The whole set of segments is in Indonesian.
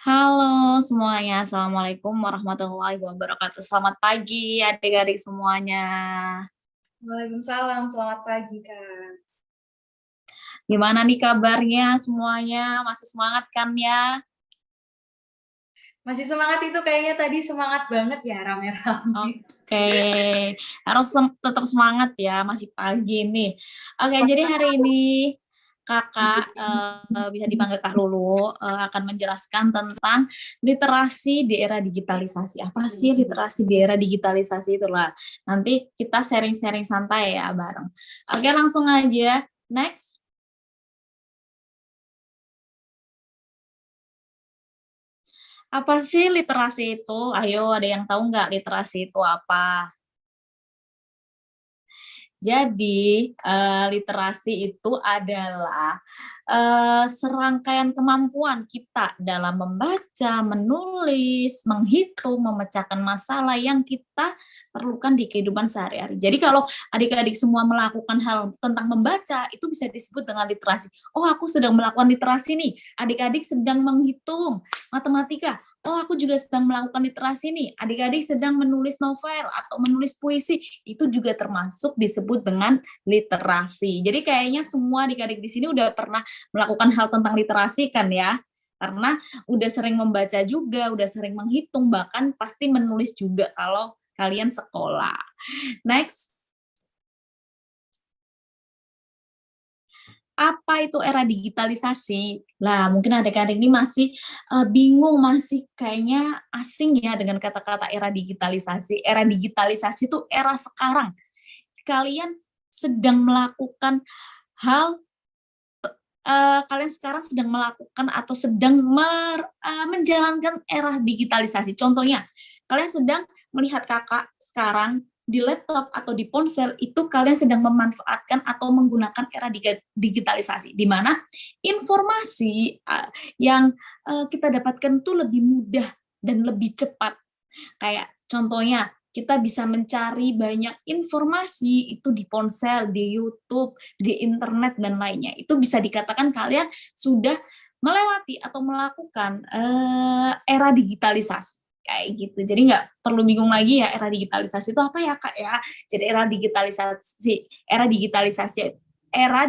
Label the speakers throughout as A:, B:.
A: Halo semuanya, Assalamualaikum warahmatullahi wabarakatuh. Selamat pagi adik-adik semuanya.
B: Waalaikumsalam, selamat pagi, Kak.
A: Gimana nih kabarnya semuanya? Masih semangat kan ya?
B: Masih semangat itu kayaknya tadi semangat banget ya, rame-rame.
A: Oke, harus tetap semangat ya, masih pagi nih. Oke, jadi hari ini Kakak bisa dipanggil Kak Lulu akan menjelaskan tentang literasi di era digitalisasi. Apa sih literasi di era digitalisasi itulah? Nanti kita sharing-sharing santai ya bareng. Oke, langsung aja. Next. Apa sih literasi itu? Ayo, ada yang tahu nggak literasi itu apa? Jadi, literasi itu adalah, serangkaian kemampuan kita dalam membaca, menulis, menghitung, memecahkan masalah yang kita perlukan di kehidupan sehari-hari. Jadi kalau adik-adik semua melakukan hal tentang membaca, itu bisa disebut dengan literasi. "Oh, aku sedang melakukan literasi nih." Adik-adik sedang menghitung matematika, "Oh, aku juga sedang melakukan literasi nih." Adik-adik sedang menulis novel atau menulis puisi, itu juga termasuk disebut dengan literasi. Jadi kayaknya semua adik-adik di sini udah pernah melakukan hal tentang literasi kan ya? Karena udah sering membaca juga, udah sering menghitung, bahkan pasti menulis juga kalau kalian sekolah. Next, apa itu era digitalisasi? Lah, mungkin adik-adik ini masih bingung, masih kayaknya asing ya dengan kata-kata era digitalisasi. Era digitalisasi itu era sekarang. Kalian sedang melakukan hal kalian sekarang sedang melakukan atau sedang menjalankan era digitalisasi. Contohnya, kalian sedang melihat Kakak sekarang di laptop atau di ponsel, itu kalian sedang memanfaatkan atau menggunakan era digitalisasi, di mana informasi yang kita dapatkan tuh lebih mudah dan lebih cepat. Kayak contohnya, kita bisa mencari banyak informasi itu di ponsel, di YouTube, di internet dan lainnya. Itu bisa dikatakan kalian sudah melewati atau melakukan era digitalisasi kayak gitu. Jadi nggak perlu bingung lagi ya era digitalisasi itu apa ya Kak ya. Jadi era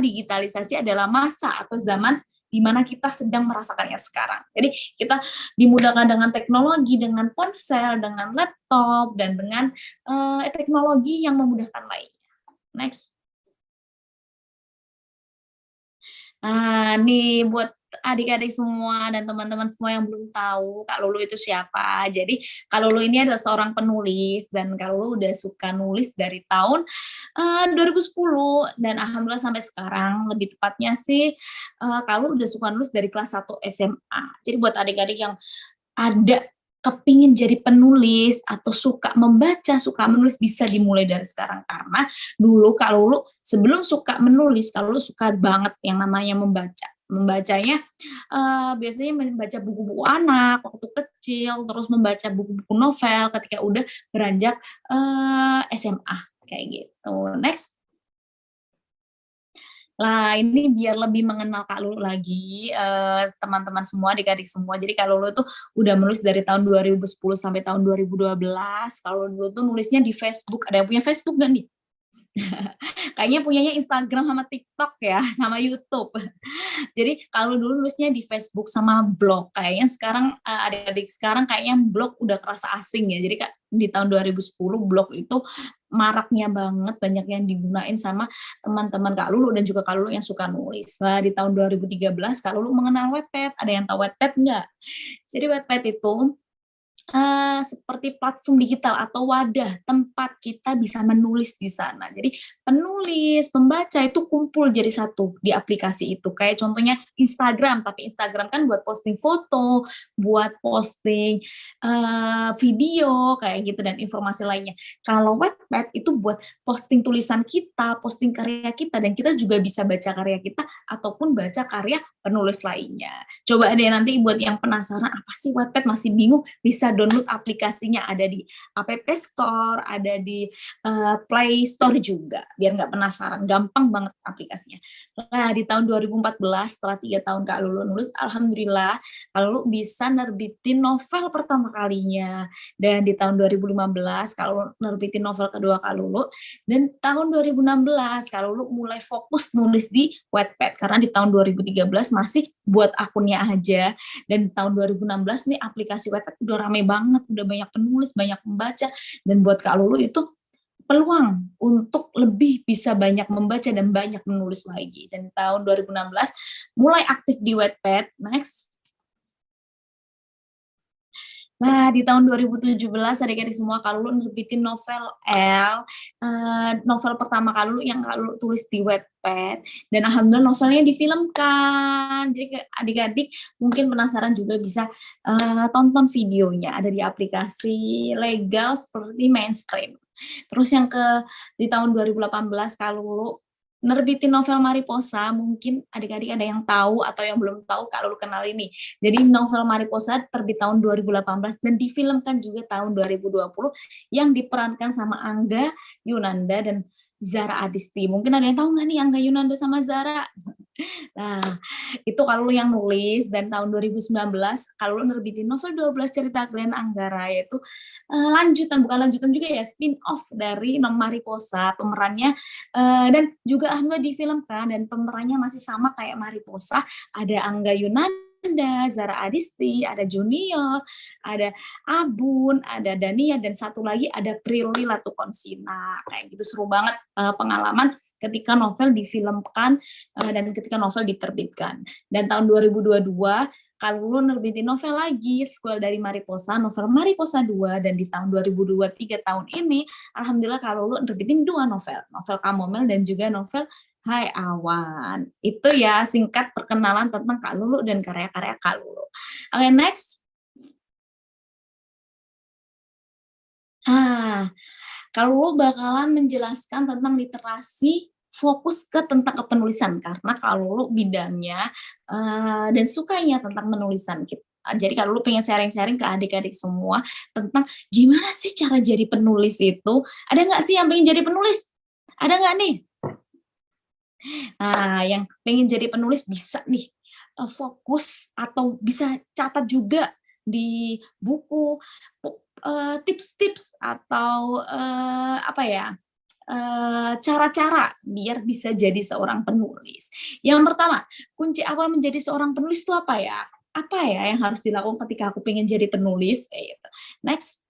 A: digitalisasi adalah masa atau zaman di mana kita sedang merasakannya sekarang. Jadi kita dimudahkan dengan teknologi, dengan ponsel, dengan laptop, dan dengan teknologi yang memudahkan lainnya. Next. Nah, nih buat adik-adik semua dan teman-teman semua yang belum tahu Kak Lulu itu siapa. Jadi Kak Lulu ini adalah seorang penulis dan Kak Lulu udah suka nulis dari tahun 2010 dan alhamdulillah sampai sekarang. Lebih tepatnya sih Kak Lulu udah suka nulis dari kelas 1 SMA. Jadi buat adik-adik yang ada kepingin jadi penulis atau suka membaca, suka menulis bisa dimulai dari sekarang karena dulu kalau lu sebelum suka menulis, kalau lu suka banget yang namanya membaca. Membacanya biasanya membaca buku-buku anak waktu kecil, terus membaca buku-buku novel ketika udah beranjak SMA kayak gitu. Next. Lah, ini biar lebih mengenal Kak Lulu lagi, teman-teman semua, adik-adik semua. Jadi Kak Lulu tuh udah menulis dari tahun 2010 sampai tahun 2012. Kalau dulu tuh nulisnya di Facebook. Ada yang punya Facebook nggak nih? Kayaknya punyanya Instagram sama TikTok ya, sama YouTube. Jadi kalau dulu nulisnya di Facebook sama blog, kayaknya sekarang adik-adik sekarang kayaknya blog udah kerasa asing ya. Jadi Kak, di tahun 2010 blog itu maraknya banget, banyak yang digunain sama teman-teman Kak Lulu dan juga Kak Lulu yang suka nulis. Nah, di tahun 2013 Kak Lulu mengenal Wattpad. Ada yang tahu Wattpad nggak? Jadi Wattpad itu seperti platform digital atau wadah tempat kita bisa menulis di sana. Jadi penulis, pembaca itu kumpul jadi satu di aplikasi itu. Kayak contohnya Instagram, tapi Instagram kan buat posting foto, buat posting video kayak gitu dan informasi lainnya. Kalau Wattpad itu buat posting tulisan kita, posting karya kita dan kita juga bisa baca karya kita ataupun baca karya penulis lainnya. Coba deh nanti buat yang penasaran apa sih Wattpad, masih bingung, bisa download aplikasinya, ada di App Store, ada di Play Store juga, biar nggak penasaran, gampang banget aplikasinya. Nah, di tahun 2014 setelah 3 tahun Kak Lulu nulis, alhamdulillah Kak Lulu bisa nerbitin novel pertama kalinya. Dan di tahun 2015 Kak Lulu nerbitin novel kedua Kak Lulu, dan tahun 2016 Kak Lulu mulai fokus nulis di Wattpad, karena di tahun 2013 masih buat akunnya aja, dan tahun 2016 nih aplikasi Wattpad udah rame banget, udah banyak penulis, banyak pembaca, dan buat Kak Lulu itu peluang untuk lebih bisa banyak membaca dan banyak menulis lagi. Dan tahun 2016 mulai aktif di Wattpad. Next. Nah, di tahun 2017 adik-adik semua Kak Lulu nerbitin novel L, novel pertama Kak Lulu yang Kak Lulu tulis di Wattpad, dan alhamdulillah novelnya difilmkan. Jadi adik-adik mungkin penasaran juga bisa tonton videonya, ada di aplikasi legal seperti Mainstream. Terus yang di tahun 2018 Kak Lulu nerbitin novel Mariposa, mungkin adik-adik ada yang tahu atau yang belum tahu Kak Lulu kenal ini. Jadi novel Mariposa terbit tahun 2018 dan difilmkan juga tahun 2020 yang diperankan sama Angga Yunanda dan Zara Adisti. Mungkin ada yang tahu nggak nih Angga Yunanda sama Zara? Nah, itu Kak Lulu yang nulis, dan tahun 2019 Kak Lulu nerbitin novel 12 cerita Glenn Anggara, yaitu bukan lanjutan juga ya, spin-off dari Mariposa, pemerannya dan juga alhamdulillah difilmkan, dan pemerannya masih sama kayak Mariposa, ada Angga Yunanda, Zara Adisti, ada Junior, ada Abun, ada Dania, dan satu lagi ada Prilly Latukonsina. Kayak gitu, seru banget pengalaman ketika novel difilmkan dan ketika novel diterbitkan. Dan tahun 2022 Kak Lulu nerbitin novel lagi, sequel dari Mariposa, novel Mariposa 2, dan di tahun 2023 tahun ini, alhamdulillah Kak Lulu nerbitin 2 novel Kamomel dan juga novel Hai Awan. Itu ya singkat perkenalan tentang Kak Lulu dan karya-karya Kak Lulu. Oke, next. Kak Lulu bakalan menjelaskan tentang literasi, fokus ke tentang kepenulisan, karena Kak Lulu bidangnya dan sukanya tentang menulisan. Jadi Kak Lulu pengen sharing-sharing ke adik-adik semua tentang gimana sih cara jadi penulis itu. Ada nggak sih yang pengen jadi penulis? Ada nggak nih? Nah, yang pengen jadi penulis bisa nih fokus atau bisa catat juga di buku tips-tips atau apa ya, cara-cara biar bisa jadi seorang penulis. Yang pertama, kunci awal menjadi seorang penulis itu apa ya? Apa ya yang harus dilakukan ketika aku pengen jadi penulis? Kayak gitu. Next.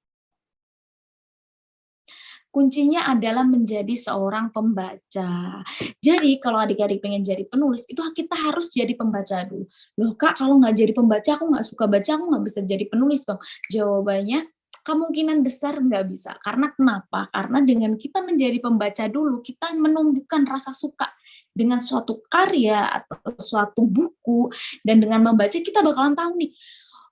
A: Kuncinya adalah menjadi seorang pembaca. Jadi kalau adik-adik pengen jadi penulis, itu kita harus jadi pembaca dulu. Loh Kak, kalau nggak jadi pembaca, aku nggak suka baca, aku nggak bisa jadi penulis dong. Jawabannya, kemungkinan besar nggak bisa. Karena kenapa? Karena dengan kita menjadi pembaca dulu, kita menumbuhkan rasa suka dengan suatu karya atau suatu buku, dan dengan membaca kita bakalan tahu nih,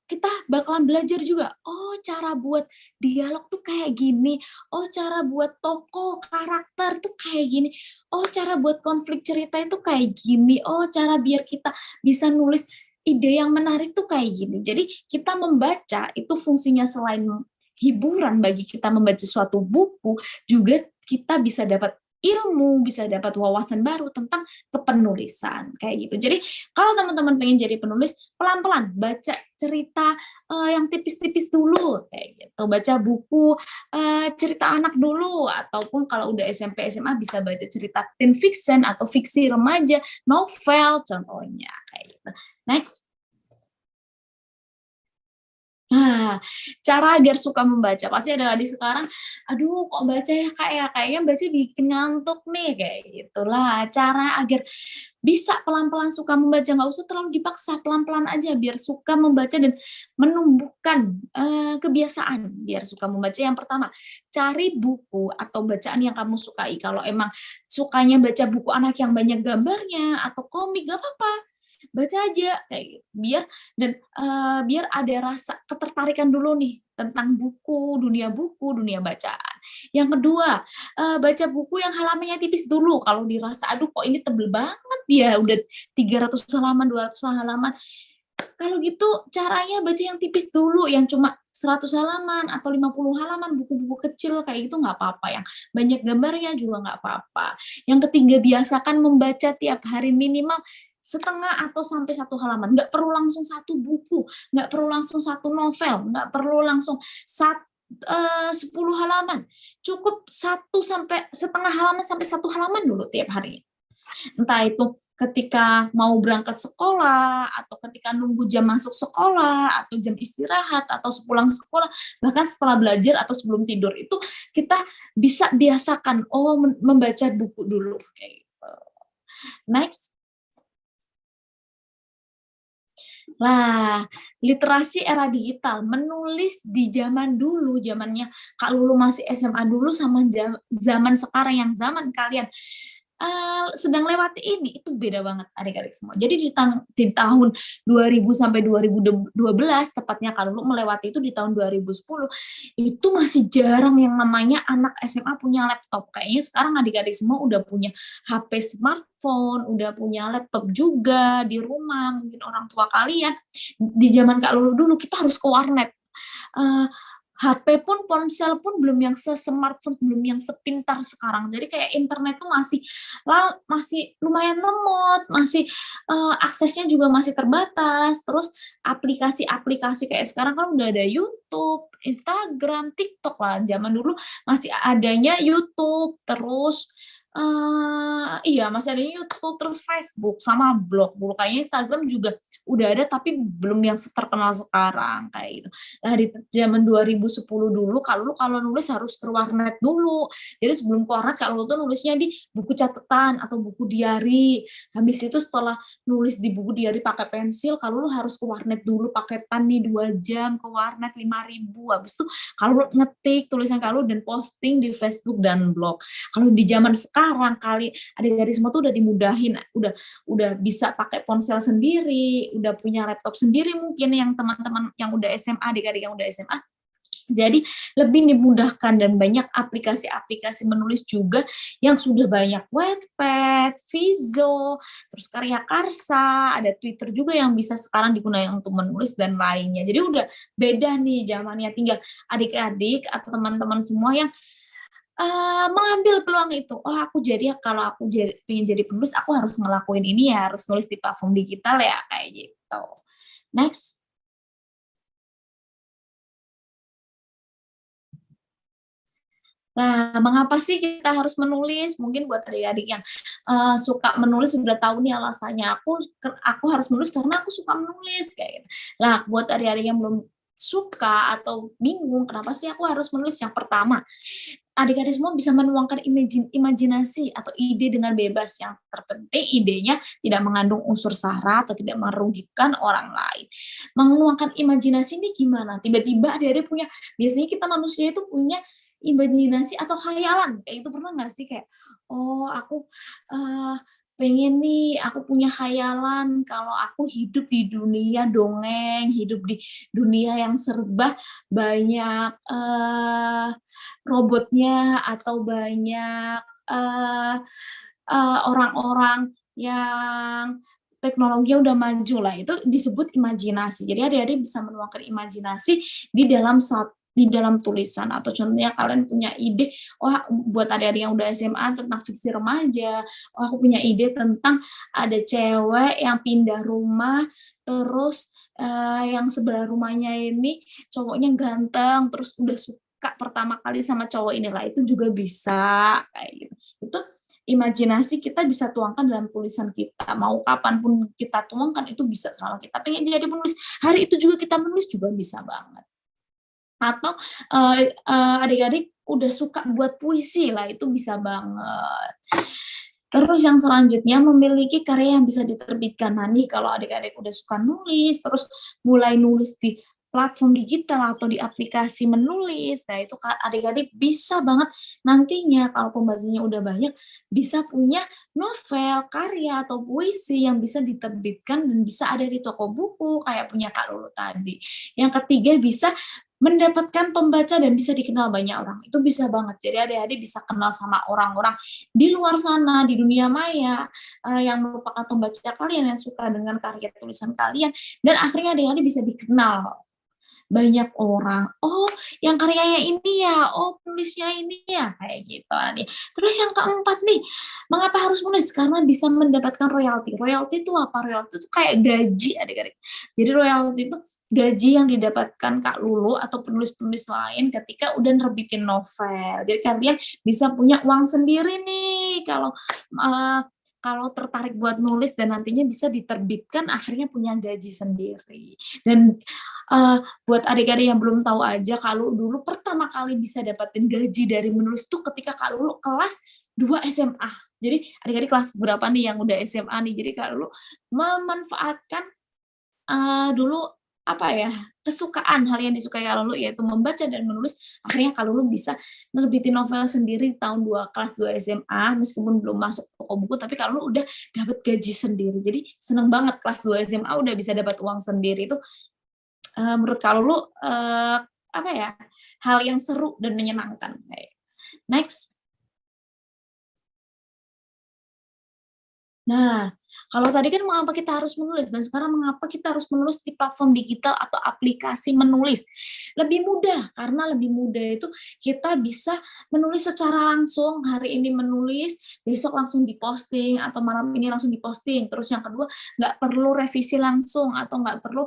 A: kita bakalan belajar juga, oh cara buat dialog tuh kayak gini, oh cara buat tokoh, karakter tuh kayak gini, oh cara buat konflik cerita itu kayak gini, oh cara biar kita bisa nulis ide yang menarik tuh kayak gini. Jadi kita membaca itu fungsinya selain hiburan bagi kita membaca suatu buku, juga kita bisa dapat ilmu, bisa dapat wawasan baru tentang kepenulisan, kayak gitu. Jadi kalau teman-teman pengen jadi penulis, pelan-pelan baca cerita yang tipis-tipis dulu, kayak gitu. Baca buku cerita anak dulu, ataupun kalau udah SMP SMA bisa baca cerita teen fiction atau fiksi remaja, novel contohnya, kayak gitu. Next. Nah, cara agar suka membaca, pasti ada di sekarang, aduh kok baca ya Kak ya, kayaknya baca bikin ngantuk nih, kayak gitulah. Cara agar bisa pelan-pelan suka membaca, nggak usah terlalu dipaksa, pelan-pelan aja biar suka membaca dan menumbuhkan kebiasaan biar suka membaca. Yang pertama, cari buku atau bacaan yang kamu sukai. Kalau emang sukanya baca buku anak yang banyak gambarnya atau komik, nggak apa-apa. baca aja kayak gitu. Biar ada rasa ketertarikan dulu nih tentang buku, dunia bacaan. Yang kedua, baca buku yang halamannya tipis dulu, kalau dirasa, "Aduh kok ini tebel banget ya, udah 300 halaman, 200 halaman." Kalau gitu caranya baca yang tipis dulu, yang cuma 100 halaman atau 50 halaman, buku-buku kecil kayak gitu nggak apa-apa, yang banyak gambarnya juga nggak apa-apa. Yang ketiga, biasakan membaca tiap hari minimal setengah atau sampai 1 halaman, nggak perlu langsung 1 buku, nggak perlu langsung 1 novel, nggak perlu langsung 10 halaman, cukup 1 sampai setengah halaman sampai 1 halaman dulu tiap hari. Entah itu ketika mau berangkat sekolah, atau ketika nunggu jam masuk sekolah, atau jam istirahat, atau sepulang sekolah, bahkan setelah belajar atau sebelum tidur, itu kita bisa biasakan, membaca buku dulu, kayak gitu. Next. Nah, literasi era digital, menulis di zaman dulu, zamannya Kak Lulu masih SMA dulu sama zaman sekarang yang zaman kalian sedang lewati ini, itu beda banget adik-adik semua. Jadi di tahun 2000 sampai 2012, tepatnya Kak Lulu melewati itu di tahun 2010, itu masih jarang yang namanya anak SMA punya laptop. Kayaknya sekarang adik-adik semua udah punya HP smartphone, udah punya laptop juga di rumah, mungkin orang tua kalian. Di zaman Kak Lulu dulu, kita harus ke warnet. HP pun, ponsel pun belum yang se-smartphone, belum yang sepintar sekarang. Jadi kayak internet tuh masih lumayan lemot, masih aksesnya juga masih terbatas. Terus aplikasi-aplikasi kayak sekarang kan udah ada YouTube, Instagram, TikTok lah. Zaman dulu masih adanya YouTube, terus masih adanya YouTube, terus Facebook, sama blog. Dulu kayaknya Instagram juga udah ada, tapi belum yang terkenal sekarang kayak gitu. Nah, di zaman 2010 dulu, kalau nulis harus ke warnet dulu. Jadi sebelum ke warnet, kalau tuh nulisnya di buku catatan atau buku diary. Habis itu setelah nulis di buku diary pakai pensil, kalau lu harus ke warnet dulu, paketan nih 2 jam ke warnet 5.000. Habis itu kalau ngetik tulisan kalau dan posting di Facebook dan blog. Kalau di zaman sekarang kali adik-adik semua tuh udah dimudahin, udah bisa pakai ponsel sendiri, udah punya laptop sendiri mungkin yang teman-teman yang udah SMA, adik-adik yang udah SMA. Jadi lebih dimudahkan dan banyak aplikasi-aplikasi menulis juga yang sudah banyak, Wattpad, Vizo, terus Karya Karsa, ada Twitter juga yang bisa sekarang digunakan untuk menulis dan lainnya. Jadi udah beda nih zamannya, tinggal adik-adik atau teman-teman semua yang mengambil peluang itu. Kalau aku pengen jadi penulis, aku harus ngelakuin ini ya, harus nulis di platform digital ya, kayak gitu. Next. Nah, mengapa sih kita harus menulis? Mungkin buat adik-adik yang suka menulis sudah tahu nih alasannya. Aku harus menulis karena aku suka menulis kayak gitu. Nah, buat adik-adik yang belum suka atau bingung kenapa sih aku harus menulis, yang pertama, adik-adik semua bisa menuangkan imajinasi atau ide dengan bebas. Yang terpenting idenya tidak mengandung unsur sara atau tidak merugikan orang lain. Menuangkan imajinasi ini gimana? Tiba-tiba adik-adik biasanya kita manusia itu punya imajinasi atau khayalan, kayak itu pernah nggak sih? Kayak, aku pengen nih, aku punya khayalan kalau aku hidup di dunia dongeng, hidup di dunia yang serba banyak robotnya, atau banyak orang-orang yang teknologinya udah maju lah, itu disebut imajinasi. Jadi adik-adik bisa menuangkan imajinasi di dalam tulisan, atau contohnya kalian punya ide, buat adik-adik yang udah SMA tentang fiksi remaja, aku punya ide tentang ada cewek yang pindah rumah, terus yang sebelah rumahnya ini cowoknya ganteng, terus udah suka pertama kali sama cowok inilah, itu juga bisa kayak gitu. Itu imajinasi kita bisa tuangkan dalam tulisan kita, mau kapanpun kita tuangkan itu bisa. Selama kita pengen jadi penulis, hari itu juga kita menulis juga bisa banget. Atau adik-adik udah suka buat puisi lah, itu bisa banget. Terus yang selanjutnya, memiliki karya yang bisa diterbitkan. Nah nih, kalau adik-adik udah suka nulis, terus mulai nulis di platform digital atau di aplikasi menulis. Nah, itu adik-adik bisa banget nantinya kalau pembacanya udah banyak, bisa punya novel, karya, atau puisi yang bisa diterbitkan dan bisa ada di toko buku kayak punya Kak Lulu tadi. Yang ketiga bisa mendapatkan pembaca dan bisa dikenal banyak orang. Itu bisa banget. Jadi adik-adik bisa kenal sama orang-orang di luar sana, di dunia maya, yang merupakan pembaca kalian, yang suka dengan karya tulisan kalian, dan akhirnya adik-adik bisa dikenal banyak orang, "Oh, yang karyanya ini ya, oh penulisnya ini ya," kayak gitu nanti. Terus yang keempat nih, mengapa harus menulis? Karena bisa mendapatkan royalti. Royalti itu apa? Royalti itu kayak gaji adik-adik. Jadi royalti itu gaji yang didapatkan Kak Lulu atau penulis-penulis lain ketika udah nerbitin novel. Jadi kalian bisa punya uang sendiri nih kalau tertarik buat nulis dan nantinya bisa diterbitkan, akhirnya punya gaji sendiri. Dan buat adik-adik yang belum tahu aja, Kak Lulu dulu pertama kali bisa dapetin gaji dari menulis tuh ketika Kak Lulu kelas 2 SMA. Jadi adik-adik kelas berapa nih yang udah SMA nih, jadi Kak Lulu memanfaatkan dulu apa ya, kesukaan, hal yang disukai Kak Lulu yaitu membaca dan menulis, akhirnya Kak Lulu bisa nerbitin novel sendiri di tahun kelas 2 SMA, meskipun belum masuk toko buku, tapi Kak Lulu udah dapat gaji sendiri. Jadi seneng banget kelas 2 SMA udah bisa dapat uang sendiri, itu menurut Kak Lulu, apa ya, hal yang seru dan menyenangkan. Next. Nah, kalau tadi kan mengapa kita harus menulis, dan sekarang mengapa kita harus menulis di platform digital atau aplikasi menulis. Lebih mudah, karena lebih mudah itu kita bisa menulis secara langsung, hari ini menulis, besok langsung diposting, atau malam ini langsung diposting. Terus yang kedua, nggak perlu revisi langsung, atau nggak perlu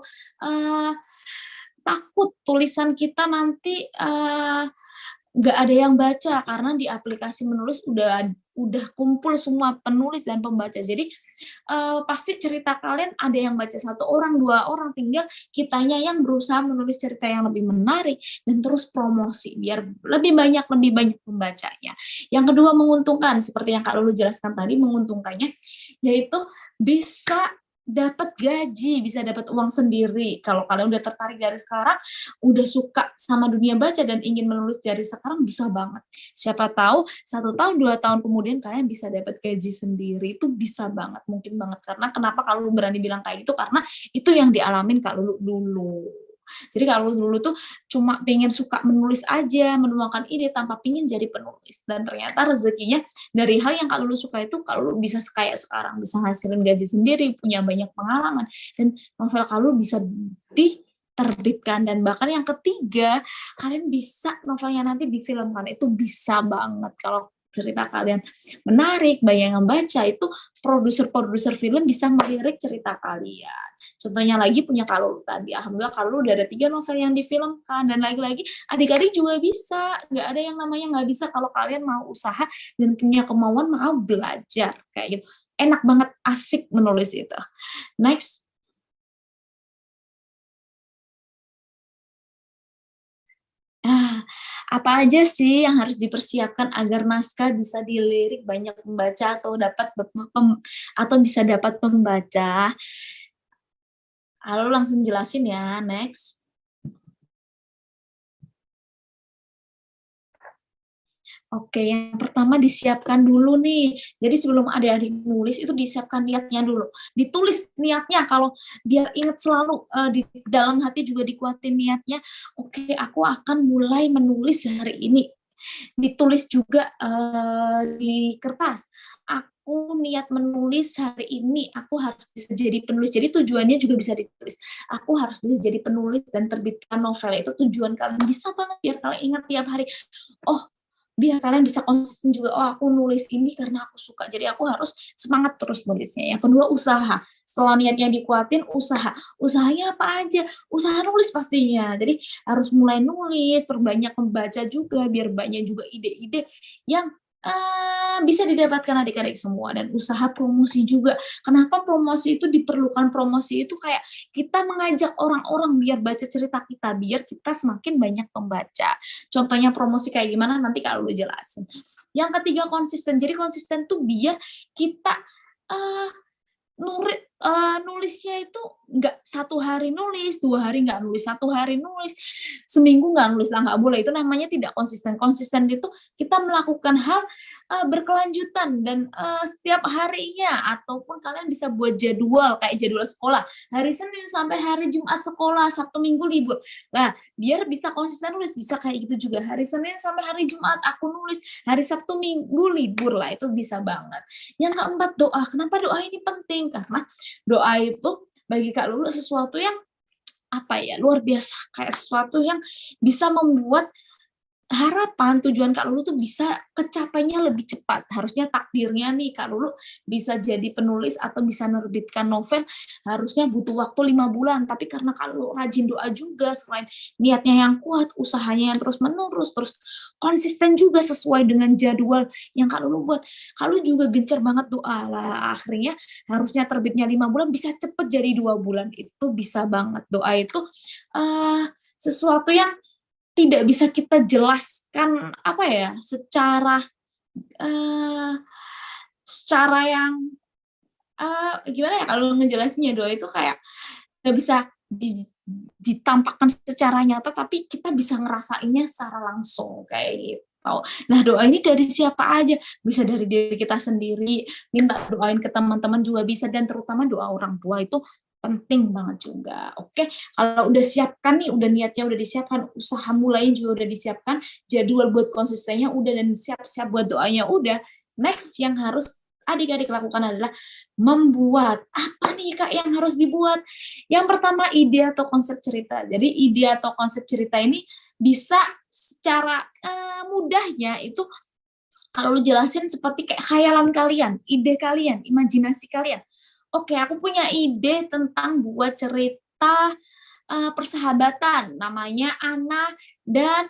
A: takut tulisan kita nanti nggak ada yang baca, karena di aplikasi menulis udah kumpul semua penulis dan pembaca. Jadi pasti cerita kalian ada yang baca 1 orang, 2 orang, tinggal kitanya yang berusaha menulis cerita yang lebih menarik dan terus promosi biar lebih banyak pembacanya. Yang kedua menguntungkan, seperti yang Kak Lulu jelaskan tadi, menguntungkannya yaitu bisa dapat gaji, bisa dapat uang sendiri. Kalau kalian udah tertarik dari sekarang, udah suka sama dunia baca dan ingin menulis dari sekarang, bisa banget. Siapa tahu 1 tahun, 2 tahun kemudian kalian bisa dapat gaji sendiri, itu bisa banget, mungkin banget. Karena kenapa Kak Lulu berani bilang kayak gitu, karena itu yang dialamin Kak Lulu dulu. Jadi Kak Lulu dulu tuh cuma pengen suka menulis aja, menuangkan ide tanpa pengen jadi penulis. Dan ternyata rezekinya dari hal yang Kak Lulu suka itu, Kak Lulu bisa kayak sekarang, bisa ngasilin gaji sendiri, punya banyak pengalaman, dan novel Kak Lulu bisa diterbitkan. Dan bahkan yang ketiga, kalian bisa novelnya nanti difilmkan, itu bisa banget. Kalau cerita kalian menarik, banyak yang baca, itu produser-produser film bisa melirik cerita kalian. Contohnya lagi punya Kak Lulu tadi, alhamdulillah Kak Lulu udah ada 3 novel yang difilmkan, dan lagi-lagi adik-adik juga bisa, nggak ada yang namanya nggak bisa kalau kalian mau usaha dan punya kemauan mau belajar, kayak gitu. Enak banget, asik menulis itu. Next. Apa aja sih yang harus dipersiapkan agar naskah bisa dilirik banyak pembaca atau bisa dapat pembaca? Lalu langsung jelasin ya, next. Oke, yang pertama disiapkan dulu nih. Jadi sebelum adik-adik nulis itu disiapkan niatnya dulu. Ditulis niatnya, kalau biar ingat selalu, di dalam hati juga dikuatin niatnya, "Oke, aku akan mulai menulis hari ini." Ditulis juga, di kertas, "Aku niat menulis hari ini, aku harus bisa jadi penulis." Jadi tujuannya juga bisa ditulis. "Aku harus bisa jadi penulis dan terbitkan novel." Itu tujuan kalian, bisa banget biar kalian ingat tiap hari. Oh, biar kalian bisa konsisten juga, "Oh, aku nulis ini karena aku suka, jadi aku harus semangat terus nulisnya." Yang kedua, usaha. Setelah niatnya dikuatin, usaha. Usahanya apa aja? Usaha nulis pastinya. Jadi harus mulai nulis, perbanyak membaca juga, biar banyak juga ide-ide yang bisa didapatkan adik-adik semua, dan usaha promosi juga. Kenapa promosi itu diperlukan? Promosi itu kayak kita mengajak orang-orang biar baca cerita kita, biar kita semakin banyak pembaca. Contohnya promosi kayak gimana nanti Kak Lulu jelasin. Yang ketiga, konsisten. Jadi konsisten tuh biar kita nulisnya itu nggak 1 hari nulis, 2 hari nggak nulis, 1 hari nulis, seminggu nggak nulis, lah nggak boleh, itu namanya tidak konsisten. Konsisten itu kita melakukan hal, berkelanjutan dan, setiap harinya, ataupun kalian bisa buat jadwal, kayak jadwal sekolah, hari Senin sampai hari Jumat sekolah, Sabtu Minggu libur. Nah, biar bisa konsisten nulis, bisa kayak gitu juga, hari Senin sampai hari Jumat aku nulis, hari Sabtu Minggu libur, lah itu bisa banget. Yang keempat, doa. Kenapa doa ini penting? Karena doa itu bagi Kak Lulu sesuatu yang apa ya, luar biasa, kayak sesuatu yang bisa membuat harapan, tujuan Kak Lulu tuh bisa kecapainya lebih cepat. Harusnya takdirnya nih Kak Lulu bisa jadi penulis atau bisa menerbitkan novel, harusnya butuh waktu 5 bulan, tapi karena Kak Lulu rajin doa juga, selain niatnya yang kuat, usahanya yang terus-menerus, terus konsisten juga sesuai dengan jadwal yang Kak Lulu buat. Kak Lulu juga gencar banget doa, lah akhirnya harusnya terbitnya 5 bulan, bisa cepet jadi 2 bulan, itu bisa banget. Doa itu, sesuatu yang tidak bisa kita jelaskan apa ya, eee, secara yang, gimana ya kalau ngejelasinnya, doa itu kayak nggak bisa ditampakkan secara nyata, tapi kita bisa ngerasainnya secara langsung, kayak gitu. Nah, doa ini dari siapa aja, bisa dari diri kita sendiri, minta doain ke teman-teman juga bisa, dan terutama doa orang tua itu penting banget juga. Oke, kalau udah siapkan nih, udah niatnya udah disiapkan, usaha mulai juga udah disiapkan, jadwal buat konsistennya udah, dan siap-siap buat doanya udah, next yang harus adik-adik lakukan adalah membuat. Apa nih Kak yang harus dibuat? Yang pertama, ide atau konsep cerita. Jadi ide atau konsep cerita ini bisa secara mudahnya itu kalau lu jelasin seperti kayak khayalan kalian, ide kalian, imajinasi kalian. Oke, aku punya ide tentang buat cerita persahabatan, namanya Ana dan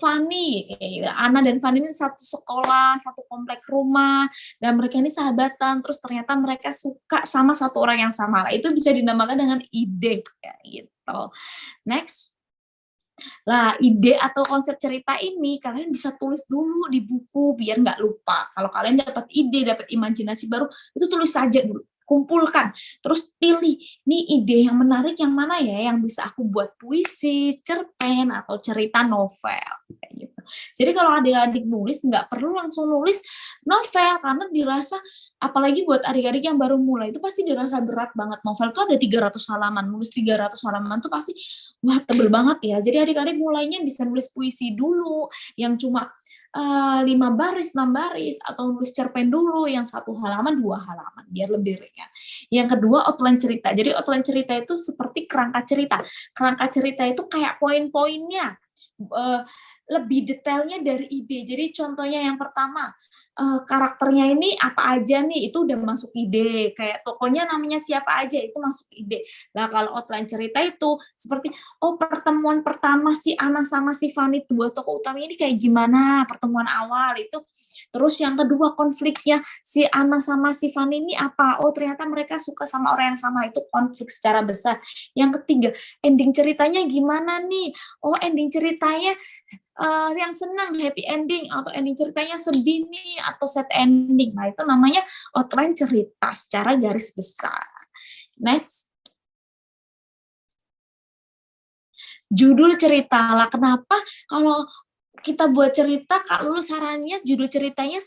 A: Fani. Ana dan Fani ini satu sekolah, satu komplek rumah, dan mereka ini sahabatan. Terus ternyata mereka suka sama satu orang yang sama. Lah, itu bisa dinamakan dengan ide, kayak gitu. Next. Lah, ide atau konsep cerita ini kalian bisa tulis dulu di buku biar nggak lupa. Kalau kalian dapat ide, dapat imajinasi baru, itu tulis saja dulu, kumpulkan, terus pilih, nih ide yang menarik yang mana ya, yang bisa aku buat puisi, cerpen, atau cerita novel, kayak gitu. Jadi kalau adik-adik nulis, nggak perlu langsung nulis novel, karena dirasa, apalagi buat adik-adik yang baru mulai, itu pasti dirasa berat banget. Novel tuh ada 300 halaman, nulis 300 halaman tuh pasti, wah tebel banget ya. Jadi adik-adik mulainya bisa nulis puisi dulu, yang cuma 5 baris, 6 baris, atau nulis cerpen dulu yang 1 halaman, 2 halaman, biar lebih ringan. Yang kedua, outline cerita. Jadi outline cerita itu seperti kerangka cerita. Kerangka cerita itu kayak poin-poinnya, lebih detailnya dari ide. Jadi contohnya yang pertama, karakternya ini apa aja nih, itu udah masuk ide. Kayak tokonya namanya siapa aja, itu masuk ide. Nah, kalau outline cerita itu seperti, oh pertemuan pertama si Ana sama si Fani, dua tokoh utama ini kayak gimana, pertemuan awal itu. Terus yang kedua, konfliknya si Ana sama si Fani ini apa? Oh ternyata mereka suka sama orang yang sama, itu konflik secara besar. Yang ketiga, ending ceritanya gimana nih? Oh ending ceritanya yang senang, happy ending, atau ending ceritanya sedih nih, atau sad ending. Nah, itu namanya outline cerita secara garis besar. Next. Judul cerita. Lah, kenapa kalau kita buat cerita, Kak Lulu sarannya judul ceritanya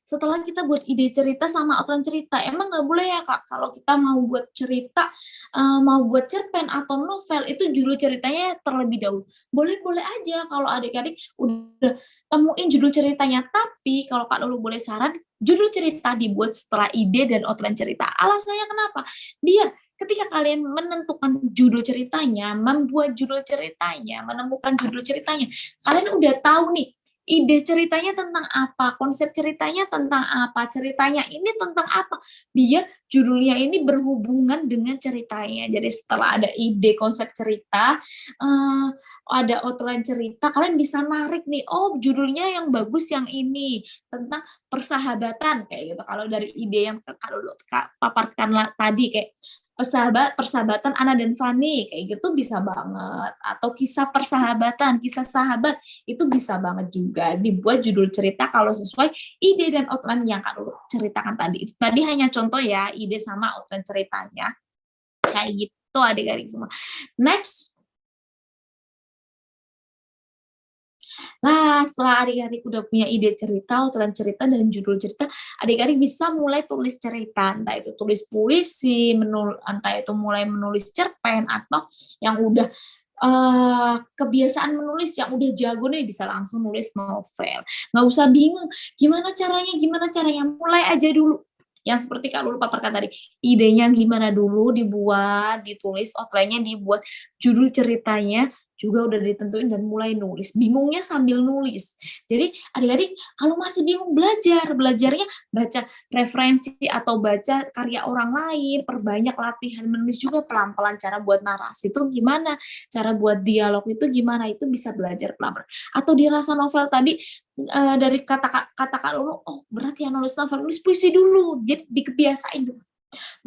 A: setelah kita buat ide cerita sama outline cerita. Emang nggak boleh ya Kak, kalau kita mau buat cerita, mau buat cerpen atau novel, itu judul ceritanya terlebih dahulu. Boleh-boleh aja kalau adik-adik udah temuin judul ceritanya, tapi kalau Kak Lulu boleh saran, judul cerita dibuat setelah ide dan outline cerita. Alasannya kenapa? Biar ketika kalian menentukan judul ceritanya, membuat judul ceritanya, menemukan judul ceritanya, kalian udah tahu nih, ide ceritanya tentang apa, konsep ceritanya tentang apa, ceritanya ini tentang apa, biar judulnya ini berhubungan dengan ceritanya. Jadi setelah ada ide konsep cerita, ada outline cerita, kalian bisa narik nih, oh judulnya yang bagus yang ini, tentang persahabatan, kayak gitu. Kalau dari ide yang kalau Kak paparkan tadi, kayak persahabatan Ana dan Fani kayak gitu bisa banget, atau kisah persahabatan, kisah sahabat itu bisa banget juga dibuat judul cerita kalau sesuai ide dan outline yang Kak Lulu ceritakan tadi. Itu tadi hanya contoh ya, ide sama outline ceritanya kayak gitu adik-adik semua. Next. Nah, setelah adik-adik udah punya ide cerita, outline cerita, dan judul cerita, adik-adik bisa mulai tulis cerita, entah itu tulis puisi, entah itu mulai menulis cerpen, atau yang udah kebiasaan menulis, yang udah jago nih bisa langsung nulis novel. Nggak usah bingung, gimana caranya, mulai aja dulu. Yang seperti Kak Lulu paparkan tadi, idenya gimana dulu dibuat, ditulis, outline-nya dibuat, judul ceritanya juga udah ditentuin dan mulai nulis. Bingungnya sambil nulis. Jadi adik-adik kalau masih bingung belajarnya baca referensi atau baca karya orang lain, perbanyak latihan menulis juga pelan-pelan, cara buat narasi itu gimana, cara buat dialog itu gimana, itu bisa belajar pelan-pelan. Atau dirasa novel tadi dari kata Kak Lulu, oh berat ya nulis novel, nulis puisi dulu, jadi dikebiasain dulu.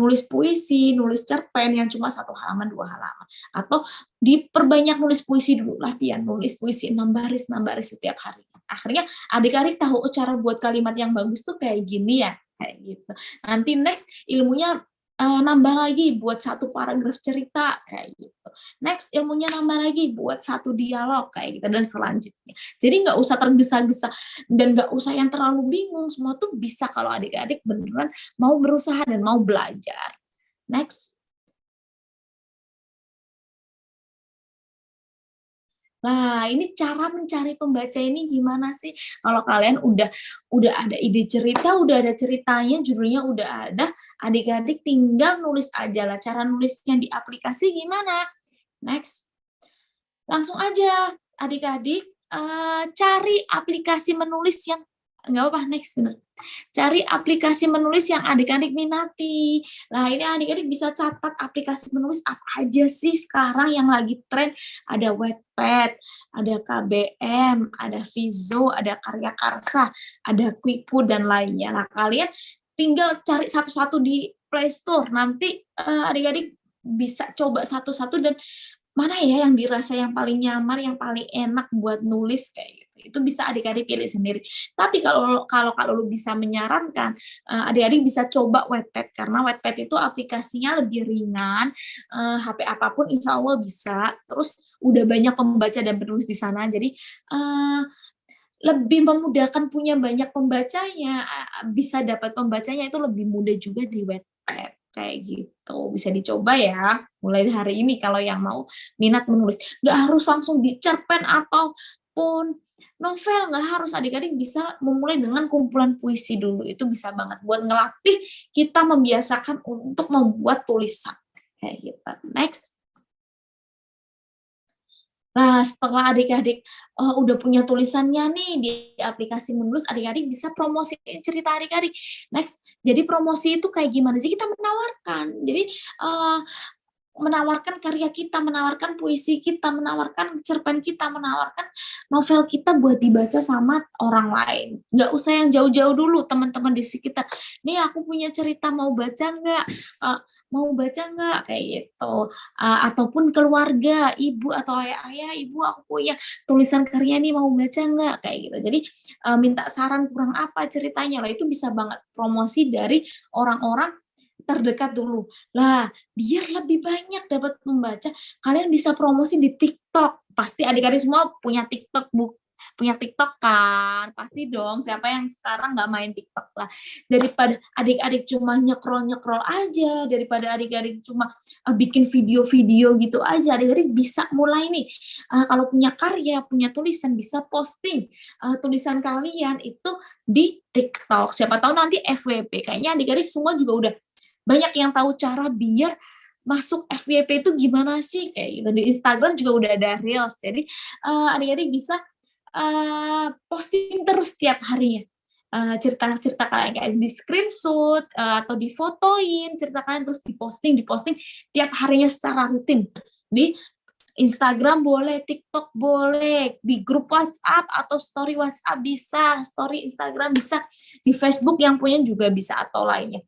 A: Nulis puisi, nulis cerpen yang cuma 1 halaman, 2 halaman. Atau diperbanyak nulis puisi dulu, latihan nulis puisi 6 baris setiap hari. Akhirnya adik-adik tahu cara buat kalimat yang bagus tuh kayak gini ya, kayak gitu. Nanti next ilmunya nambah lagi buat 1 paragraf cerita kayak gitu. Next ilmunya nambah lagi buat 1 dialog kayak gitu dan selanjutnya. Jadi nggak usah tergesa-gesa dan nggak usah yang terlalu bingung, semua tuh bisa kalau adik-adik beneran mau berusaha dan mau belajar. Next. Nah, ini cara mencari pembaca ini gimana sih? Kalau kalian udah ada ide cerita, udah ada ceritanya, judulnya udah ada, adik-adik tinggal nulis aja lah. Cara nulisnya di aplikasi gimana? Next. Langsung aja adik-adik cari aplikasi menulis yang nggak apa, next bener. Cari aplikasi menulis yang adik-adik minati. Nah, ini adik-adik bisa catat aplikasi menulis apa aja sih sekarang yang lagi tren. Ada Wattpad, ada KBM, ada Vizo, ada Karya Karsa, ada Quiku, dan lainnya. Nah, kalian tinggal cari satu-satu di Play Store. Nanti adik-adik bisa coba satu-satu dan mana ya yang dirasa yang paling nyaman, yang paling enak buat nulis kayak gitu. Itu bisa adik-adik pilih sendiri. Tapi kalau Kak Lulu bisa menyarankan, adik-adik bisa coba Wattpad karena Wattpad itu aplikasinya lebih ringan, HP apapun insya Allah bisa. Terus udah banyak pembaca dan penulis di sana, jadi lebih memudahkan punya banyak pembacanya, bisa dapat pembacanya itu lebih mudah juga di Wattpad kayak gitu. Bisa dicoba ya mulai hari ini kalau yang mau minat menulis. Nggak harus langsung di cerpen ataupun novel, nggak harus. Adik-adik bisa memulai dengan kumpulan puisi dulu, itu bisa banget buat ngelatih kita membiasakan untuk membuat tulisan kayak gitu. Next. Nah, setelah adik-adik udah punya tulisannya nih di aplikasi menulis, adik-adik bisa promosiin cerita adik-adik. Next, jadi promosi itu kayak gimana sih? Kita menawarkan. Jadi menawarkan karya kita, menawarkan puisi kita, menawarkan cerpen kita, menawarkan novel kita buat dibaca sama orang lain. Nggak usah yang jauh-jauh dulu, teman-teman di sekitar. Nih aku punya cerita, mau baca nggak? Mau baca nggak? Kayak gitu. Ataupun keluarga, ibu atau ayah, ibu aku punya tulisan karya nih, mau baca nggak? Kayak gitu. Jadi minta saran kurang apa ceritanya lah, itu bisa banget promosi dari orang-orang terdekat dulu. Lah, biar lebih banyak dapat membaca, kalian bisa promosi di TikTok. Pasti adik-adik semua punya TikTok, punya TikTok kan? Pasti dong, siapa yang sekarang nggak main TikTok lah. Daripada adik-adik cuma nyekrol-nyekrol aja, daripada adik-adik cuma bikin video-video gitu aja, adik-adik bisa mulai nih. Kalau punya karya, punya tulisan, bisa posting tulisan kalian itu di TikTok. Siapa tahu nanti FYP. Kayaknya adik-adik semua juga udah banyak yang tahu cara biar masuk FYP itu gimana sih kayak gitu. Di Instagram juga udah ada Reels. Jadi adik-adik bisa posting terus tiap harinya. Cerita-cerita kalian kayak di screenshot atau difotoin cerita kalian terus diposting tiap harinya secara rutin. Di Instagram boleh, TikTok boleh, di grup WhatsApp atau story WhatsApp bisa, story Instagram bisa, di Facebook yang punya juga bisa atau lainnya.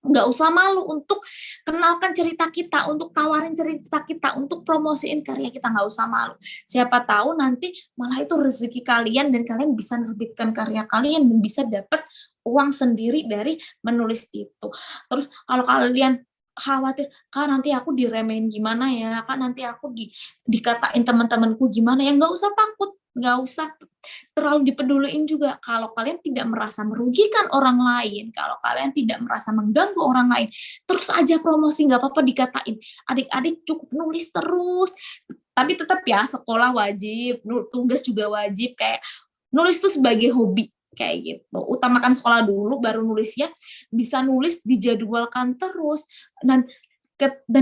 A: nggak usah malu untuk kenalkan cerita kita, untuk tawarin cerita kita, untuk promosiin karya kita, nggak usah malu. Siapa tahu nanti malah itu rezeki kalian dan kalian bisa menerbitkan karya kalian dan bisa dapat uang sendiri dari menulis itu. Terus kalau kalian khawatir, Kak nanti aku diremehin gimana ya, Kak nanti aku dikatain teman-temanku gimana ya, nggak usah takut, nggak usah terlalu dipeduliin juga. Kalau kalian tidak merasa merugikan orang lain, kalau kalian tidak merasa mengganggu orang lain, terus aja promosi, nggak apa-apa dikatain. Adik-adik cukup nulis terus, tapi tetap ya sekolah wajib, tugas juga wajib, kayak nulis tuh sebagai hobi kayak gitu. Utamakan sekolah dulu baru nulisnya, bisa nulis dijadwalkan terus dan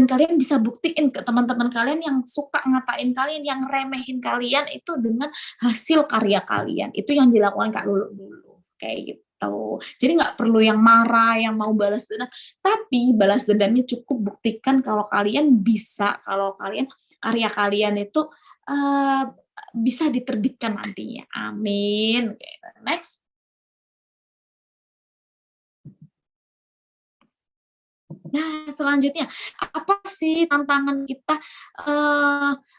A: kalian bisa buktiin ke teman-teman kalian yang suka ngatain kalian, yang remehin kalian itu dengan hasil karya kalian. Itu yang dilakukan Kak Lulu dulu kayak gitu. Jadi nggak perlu yang marah, yang mau balas dendam, tapi balas dendamnya cukup buktikan kalau kalian bisa, kalau kalian karya kalian itu bisa diterbitkan nantinya. Amin. Next. Nah, selanjutnya, apa sih tantangan kita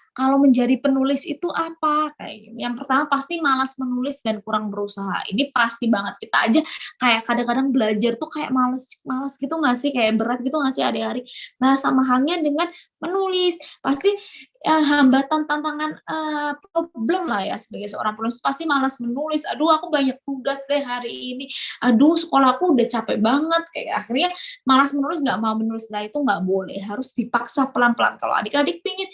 A: kalau menjadi penulis itu apa? Kayak yang pertama pasti malas menulis dan kurang berusaha. Ini pasti banget. Kita aja kayak kadang-kadang belajar tuh kayak malas gitu nggak sih? Kayak berat gitu nggak sih adik-adik? Nah, sama halnya dengan menulis. Pasti hambatan, tantangan, problem lah ya sebagai seorang penulis. Pasti malas menulis. Aduh, aku banyak tugas deh hari ini. Aduh, sekolahku udah capek banget. Kayak akhirnya malas menulis, nggak mau menulis. Nah, itu nggak boleh. Harus dipaksa pelan-pelan. Kalau adik-adik pingin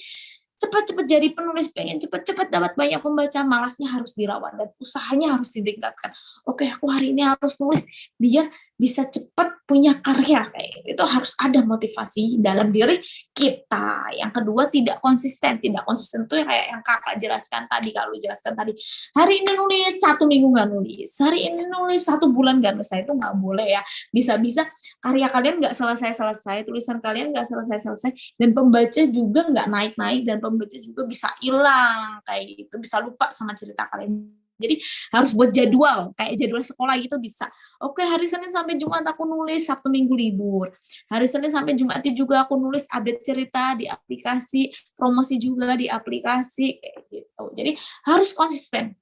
A: cepat-cepat jadi penulis, pengen cepat-cepat dapat banyak pembaca, malasnya harus dirawat dan usahanya harus ditingkatkan. Oke, aku hari ini harus nulis biar bisa cepat punya karya. Kayak itu harus ada motivasi dalam diri kita. Yang kedua, tidak konsisten. Tidak konsisten itu kayak yang kakak jelaskan tadi, kalau jelaskan tadi. Hari ini nulis, 1 minggu nggak nulis. Hari ini nulis, 1 bulan nggak nulis. Itu nggak boleh ya. Bisa-bisa karya kalian nggak selesai-selesai, tulisan kalian nggak selesai-selesai, dan pembaca juga nggak naik-naik, dan pembaca juga bisa hilang kayak gitu, bisa lupa sama cerita kalian. Jadi harus buat jadwal, kayak jadwal sekolah gitu bisa. Oke, hari Senin sampai Jumat aku nulis, Sabtu Minggu libur. Hari Senin sampai Jumat juga aku nulis, update cerita di aplikasi, promosi juga di aplikasi kayak gitu. Jadi harus konsisten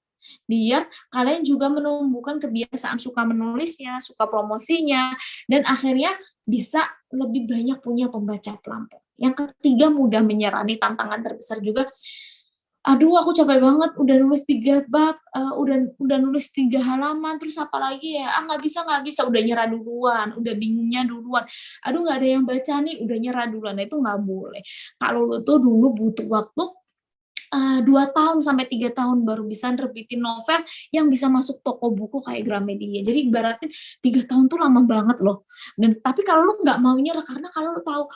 A: biar kalian juga menumbuhkan kebiasaan suka menulisnya, suka promosinya, dan akhirnya bisa lebih banyak punya pembaca pelan-pelan. Yang ketiga, mudah menyerah. Ini tantangan terbesar juga. Aduh, aku capek banget, udah nulis 3 bab, udah nulis 3 halaman, terus apa lagi ya? Nggak bisa, udah nyerah duluan, udah bingungnya duluan. Aduh, nggak ada yang baca nih, udah nyerah duluan. Nah, itu nggak boleh. Kalau lu tuh dulu butuh waktu 2 tahun sampai 3 tahun baru bisa nerbitin novel yang bisa masuk toko buku kayak Gramedia. Jadi ibaratnya 3 tahun tuh lama banget loh. Dan tapi kalau lu nggak mau nyerah, karena kalau lu tahu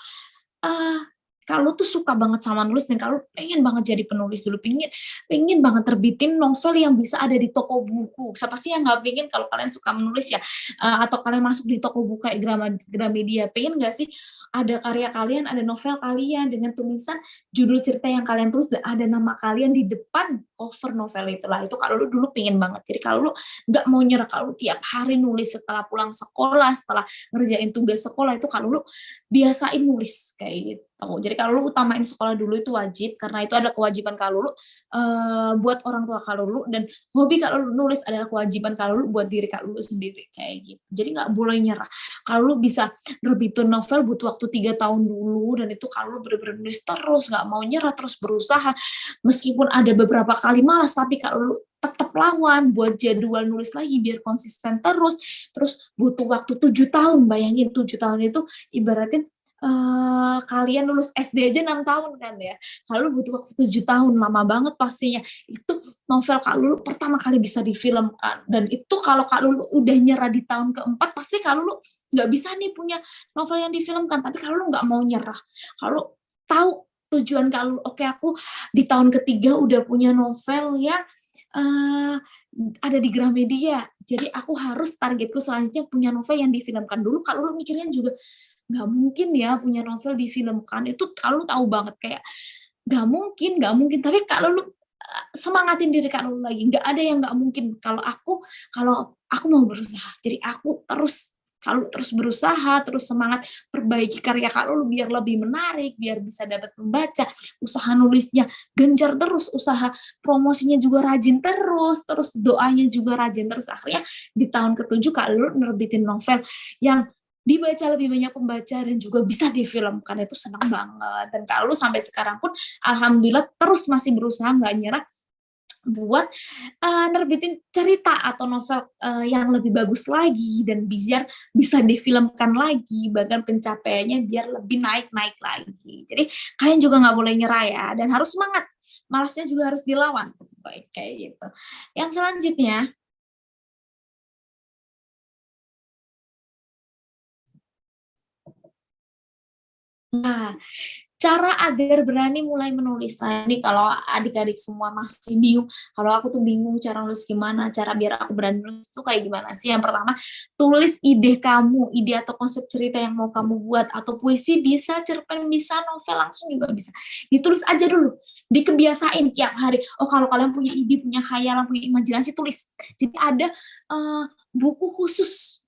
A: kalau tuh suka banget sama nulis dan kalau pengen banget jadi penulis dulu, pengen banget terbitin novel yang bisa ada di toko buku. Siapa sih yang nggak pengen kalau kalian suka menulis ya, atau kalian masuk di toko buku kayak Gramedia, pengen nggak sih ada karya kalian, ada novel kalian dengan tulisan judul cerita yang kalian tulis dan ada nama kalian di depan cover novel itu lah. Itu kalau lu dulu pengen banget. Jadi kalau lu nggak mau nyerah, kalau lu tiap hari nulis setelah pulang sekolah, setelah ngerjain tugas sekolah, itu kalau lu biasain nulis kayak gitu. Jadi kalau lu utamain sekolah dulu itu wajib, karena itu adalah kewajiban kalau lu buat orang tua kalau lu, dan hobi kalau lu nulis adalah kewajiban kalau lu buat diri kalau lu sendiri kayak gitu. Jadi nggak boleh nyerah. Kalau lu bisa nerbitin novel butuh waktu 3 tahun dulu, dan itu kalau lu bener-bener nulis terus, nggak mau nyerah, terus berusaha, meskipun ada beberapa kali malas, tapi kalau lu tetap lawan, buat jadwal nulis lagi biar konsisten terus butuh waktu 7 tahun, bayangin 7 tahun itu ibaratin kalian lulus SD aja 6 tahun kan ya. Kalau lu butuh waktu 7 tahun, lama banget pastinya. Itu novel Kak Lulu pertama kali bisa difilmkan. Dan itu kalau Kak Lulu udah nyerah di tahun keempat, pasti Kak Lulu nggak bisa nih punya novel yang difilmkan. Tapi kalau lu nggak mau nyerah, kalau tahu tujuan Kak Lulu, oke aku di tahun ketiga udah punya novel yang ada di Gramedia. Jadi aku harus targetku selanjutnya punya novel yang difilmkan dulu. Kak Lulu mikirnya juga nggak mungkin ya punya novel difilmkan, itu kalau tahu banget kayak nggak mungkin, tapi kalau lu semangatin diri kalau lagi, nggak ada yang nggak mungkin. Kalau aku mau berusaha, jadi aku terus Kak Lulu terus berusaha, terus semangat perbaiki karya Kak Lulu biar lebih menarik, biar bisa dapat pembaca, usaha nulisnya gencar terus, usaha promosinya juga rajin terus doanya juga rajin terus. Akhirnya di tahun ke-7 Kak Lulu nerbitin novel yang dibaca lebih banyak pembaca dan juga bisa difilmkan. Itu senang banget. Dan Kak Lulu sampai sekarang pun alhamdulillah terus masih berusaha nggak nyerah buat nerbitin cerita atau novel yang lebih bagus lagi dan biar bisa difilmkan lagi, bahkan pencapaiannya biar lebih naik-naik lagi. Jadi kalian juga nggak boleh nyerah ya, dan harus semangat. Malasnya juga harus dilawan. Baik, kayak gitu. Yang selanjutnya, nah, cara agar berani mulai menulis. Nah, ini kalau adik-adik semua masih bingung, kalau aku tuh bingung cara nulis gimana, cara biar aku berani nulis itu kayak gimana sih? Yang pertama, tulis ide kamu, ide atau konsep cerita yang mau kamu buat, atau puisi bisa, cerpen bisa, novel langsung juga bisa. Ditulis aja dulu, dikebiasain tiap hari. Oh, kalau kalian punya ide, punya khayalan, punya imajinasi, tulis. Jadi ada buku khusus,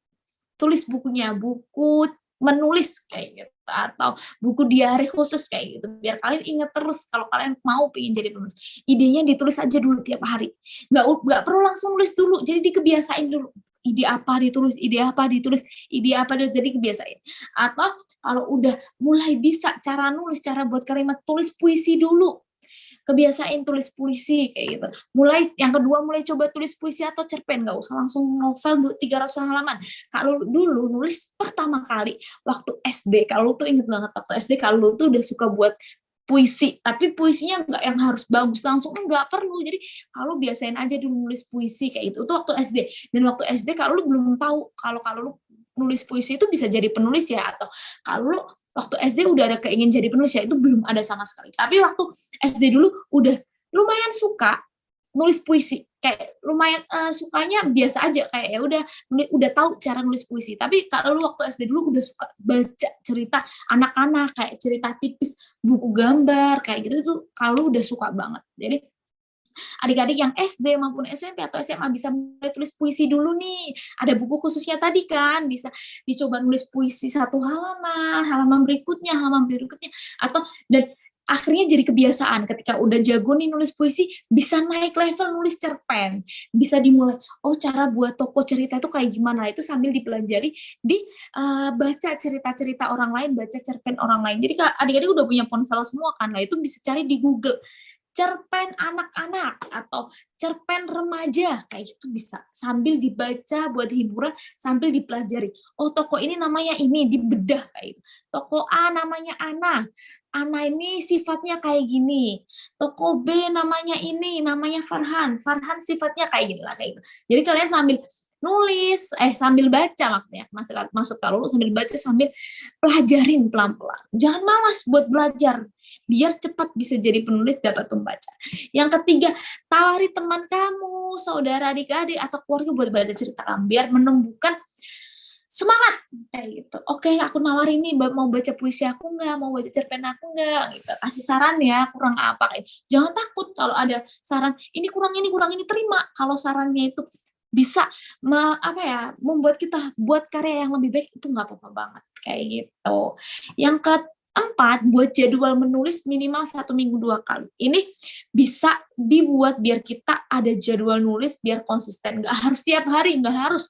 A: tulis bukunya, buku menulis kayak gitu, atau buku diary khusus kayak gitu, biar kalian ingat terus kalau kalian mau pengen jadi penulis. Idenya ditulis aja dulu tiap hari, nggak perlu langsung nulis dulu, jadi dikebiasain dulu. Ide apa ditulis, ide apa ditulis, ide apa ditulis, jadi kebiasain. Atau kalau udah mulai bisa cara nulis, cara buat kalimat, tulis puisi dulu, kebiasain tulis puisi kayak gitu. Mulai yang kedua, mulai coba tulis puisi atau cerpen, nggak usah langsung novel 300 halaman. Kalau dulu nulis pertama kali waktu SD, kalau tuh inget banget waktu SD, kalau tuh udah suka buat puisi, tapi puisinya nggak yang harus bagus langsung, nggak perlu. Jadi kalau biasain aja dulu nulis puisi kayak gitu. Itu waktu SD. Dan waktu SD kalau lu belum tahu kalau lu nulis puisi itu bisa jadi penulis ya, atau kalau waktu SD udah ada keingin jadi penulis ya, itu belum ada sama sekali. Tapi waktu SD dulu udah lumayan suka nulis puisi, kayak lumayan sukanya biasa aja, kayak ya udah tahu cara nulis puisi. Tapi kalau lu waktu SD dulu udah suka baca cerita anak-anak, kayak cerita tipis, buku gambar kayak gitu, tuh kalau udah suka banget. Jadi adik-adik yang SD maupun SMP atau SMA bisa mulai tulis puisi dulu nih. Ada buku khususnya tadi kan, bisa dicoba nulis puisi 1 halaman, halaman berikutnya, atau dan akhirnya jadi kebiasaan. Ketika udah jago nih nulis puisi, bisa naik level nulis cerpen. Bisa dimulai, oh cara buat toko cerita itu kayak gimana, itu sambil dipelajari di baca cerita-cerita orang lain, baca cerpen orang lain. Jadi adik-adik udah punya ponsel semua kan, nah itu bisa cari di Google cerpen anak-anak atau cerpen remaja, kayak gitu bisa sambil dibaca buat hiburan, sambil dipelajari. Oh, toko ini namanya ini, dibedah kayak gitu. Toko A namanya Ana, Ana ini sifatnya kayak gini. Toko B namanya ini, namanya Farhan, Farhan sifatnya kayak gini lah, kayak gitu. Jadi kalian sambil nulis, sambil baca maksudnya, maksud kalau sambil baca sambil pelajarin pelan-pelan. Jangan malas buat belajar, biar cepat bisa jadi penulis, dapat pembaca. Yang ketiga, tawari teman kamu, saudara, adik-adik, atau keluarga buat baca cerita kamu, biar menumbuhkan semangat kayak gitu. Oke, aku nawarin nih, mau baca puisi aku nggak, mau baca cerpen aku nggak, gitu. Kasih saran ya, kurang apa kayak. Jangan takut kalau ada saran, ini kurang ini, terima. Kalau sarannya itu bisa membuat kita buat karya yang lebih baik, itu nggak apa-apa banget kayak gitu. Yang keempat, buat jadwal menulis minimal 1 minggu 2 kali. Ini bisa dibuat biar kita ada jadwal nulis biar konsisten. Nggak harus tiap hari, nggak harus.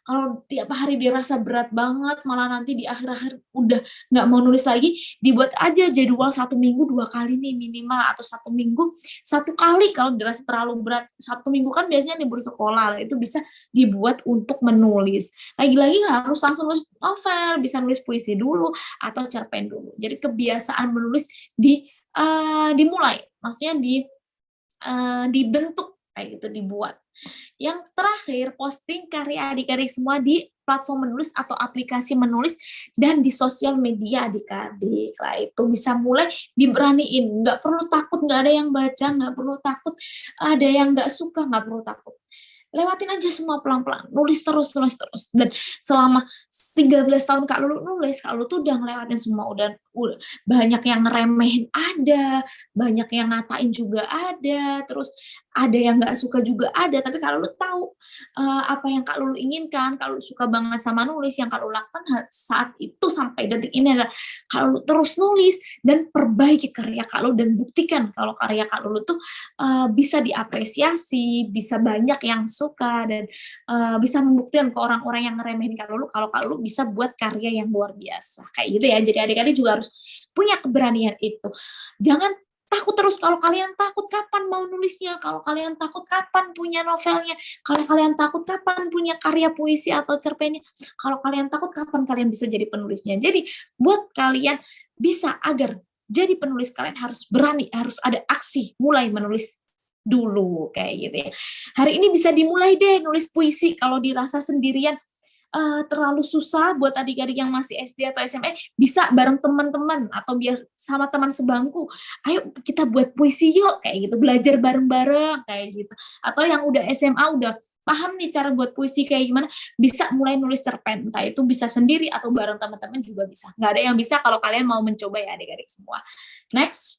A: Kalau tiap hari dirasa berat banget, malah nanti di akhir-akhir udah nggak mau nulis lagi, dibuat aja jadwal 1 minggu 2 kali nih minimal, atau 1 minggu 1 kali kalau dirasa terlalu berat. 1 minggu kan biasanya libur sekolah, itu bisa dibuat untuk menulis. Lagi-lagi nggak harus langsung nulis novel, bisa nulis puisi dulu atau cerpen dulu. Jadi kebiasaan menulis dimulai, maksudnya dibentuk kayak gitu, dibuat. Yang terakhir, posting karya adik-adik semua di platform menulis atau aplikasi menulis dan di sosial media adik-adik. Lah itu bisa mulai diberaniin, nggak perlu takut nggak ada yang baca, nggak perlu takut ada yang nggak suka, nggak perlu takut. Lewatin aja semua pelan-pelan, nulis terus. Dan selama 13 tahun Kak Lulu nulis, Kak Lulu tuh udah ngelewatin semua, banyak yang ngeremehin ada, banyak yang ngatain juga ada, terus ada yang nggak suka juga ada, tapi kalau lu tahu apa yang Kak Lulu inginkan, kalau suka banget sama nulis, yang kalau lakukan saat itu sampai detik ini adalah kalau terus nulis dan perbaiki karya Kak Lulu dan buktikan kalau karya Kak Lulu tuh bisa diapresiasi, bisa banyak yang suka dan bisa membuktikan ke orang-orang yang ngeremehin Kak Lulu kalau Kak Lulu bisa buat karya yang luar biasa. Kayak gitu ya. Jadi adik-adik juga harus punya keberanian itu. Jangan takut terus. Kalau kalian takut kapan mau nulisnya, kalau kalian takut kapan punya novelnya, kalau kalian takut kapan punya karya puisi atau cerpennya, kalau kalian takut kapan kalian bisa jadi penulisnya. Jadi buat kalian bisa agar jadi penulis, kalian harus berani, harus ada aksi mulai menulis dulu kayak gitu ya. Hari ini bisa dimulai deh nulis puisi kalau dirasa sendirian terlalu susah buat adik-adik yang masih SD atau SMA, bisa bareng teman-teman atau biar sama teman sebangku. Ayo kita buat puisi yuk kayak gitu, belajar bareng-bareng kayak gitu. Atau yang udah SMA udah paham nih cara buat puisi kayak gimana, bisa mulai nulis cerpen. Entah itu bisa sendiri atau bareng teman-teman juga bisa. Nggak ada yang bisa kalau kalian mau mencoba ya adik-adik semua. Next.